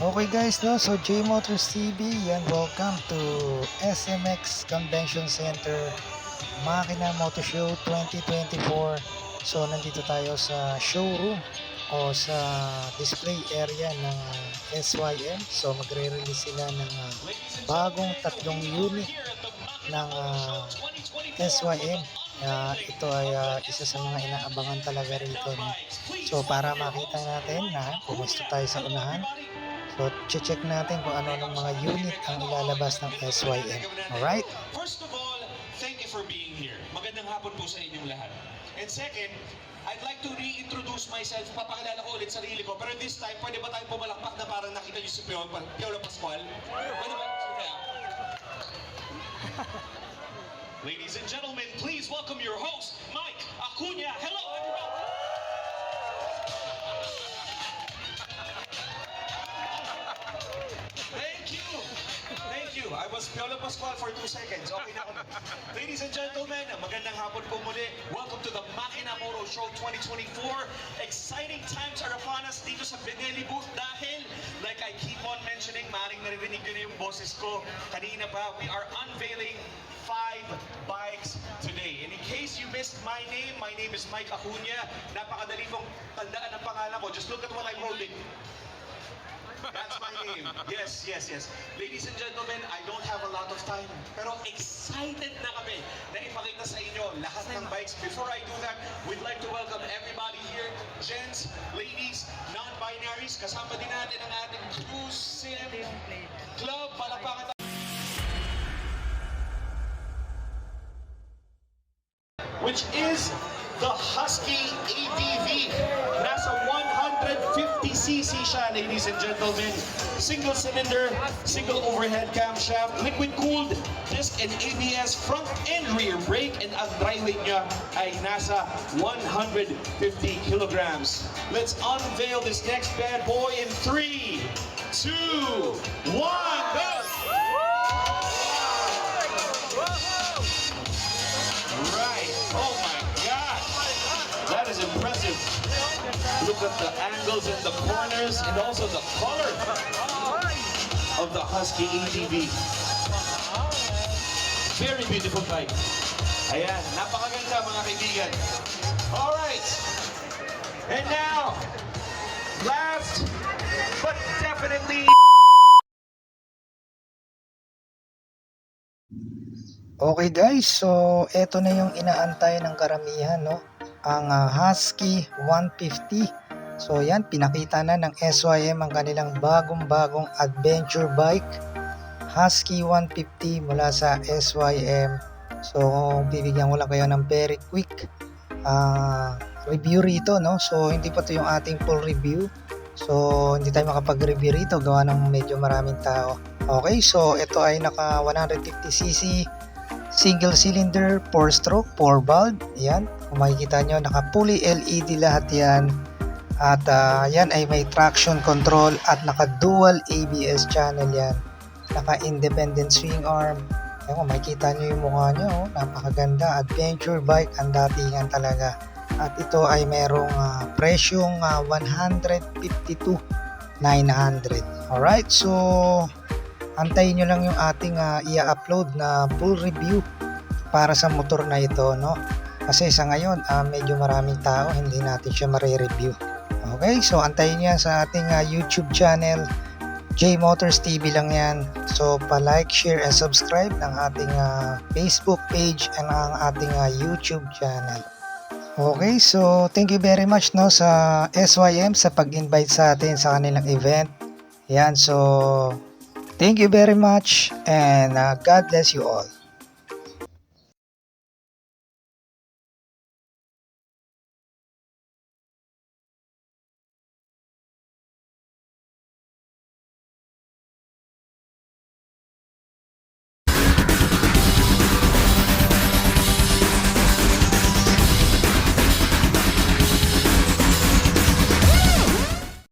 Okay guys, no? So J Motors TV, yan, welcome to SMX Convention Center Makina Moto Show 2024. So nandito tayo sa showroom o sa display area ng SYM. So magre-release sila ng bagong tatlong unit ng SYM. Ito ay isa sa mga inaabangan talaga rito, no? So para makita natin na pumusto tayo sa unahan. So, check natin kung ano-anong mga unit ang ilalabas ng SYM. Alright? First of all, thank you for being here. Magandang hapon po sa inyong lahat. And second, I'd like to reintroduce myself. Papakilala ko ulit sarili ko. Pero this time, pwede ba tayong pumalakpak na parang nakita niyo si Piolo Pascual? Pwede ba? Ladies and gentlemen, please welcome your host, Mike Acuña. Hello, everyone! I was Piolo Pascual for 2 seconds. Okay na ako. Ladies and gentlemen, magandang hapon po muli. Welcome to the Makina Moto Show 2024. Exciting times are upon us dito sa Benelli booth dahil, like I keep on mentioning, maaaring naririnig nyo na yung boses ko kanina pa, we are unveiling 5 bikes today. And in case you missed my name is Mike Acuña. Napakadali pong tandaan ang pangalan ko. Just look at what I'm holding. That's my name. Yes. Ladies and gentlemen, I don't have a lot of time, pero excited na kami na ipakita sa inyo lahat ng bikes. Before I do that, we'd like to welcome everybody here. Gents, ladies, non-binaries, kasama din natin ang ating Cruise Sim Club. Palapakan which is the Husky ADV. Nasa 150cc siya, ladies and gentlemen. Single cylinder, single overhead camshaft, liquid cooled, disc and ABS, front and rear brake, and ang dry weight niya ay nasa 150 kilograms. Let's unveil this next bad boy in 3, 2, 1, go! Right. Oh my God. That is impressive. Look at the angles and the corners and also the color of the Husky ATV. Very beautiful bike. Ayan, napakaganda mga kaibigan. Alright. And now, last but definitely Okay guys, so eto na yung inaantay ng karamihan, no? Ang Husky 150. So yan, pinakita na ng SYM ang kanilang bagong adventure bike, Husky 150 mula sa SYM. So bibigyan ko lang kayo ng very quick review rito, no? So hindi pa to yung ating full review. So hindi tayo makapag-review rito gawa ng medyo maraming tao. Okay, so ito ay naka 150cc single cylinder, 4-stroke, 4-valve. Yan, kung makikita nyo, naka fully LED lahat yan. At yan ay may traction control at naka dual ABS channel yan. Naka independent swing arm. Yan, kung makikita nyo yung mukha nyo, napakaganda. Adventure bike ang datingan talaga. At ito ay merong presyong 152,900. Alright, so antayin nyo lang yung ating i-upload na full review para sa motor na ito, no? Kasi sa ngayon, medyo maraming tao, hindi natin siya mare-review. Okay, so antayin nyo sa ating YouTube channel, J Motors TV lang yan. So pa-like, share, and subscribe ng ating Facebook page and ang ating YouTube channel. Okay, so thank you very much, no, sa SYM sa pag-invite sa atin sa kanilang event. Yan, so thank you very much and God bless you all.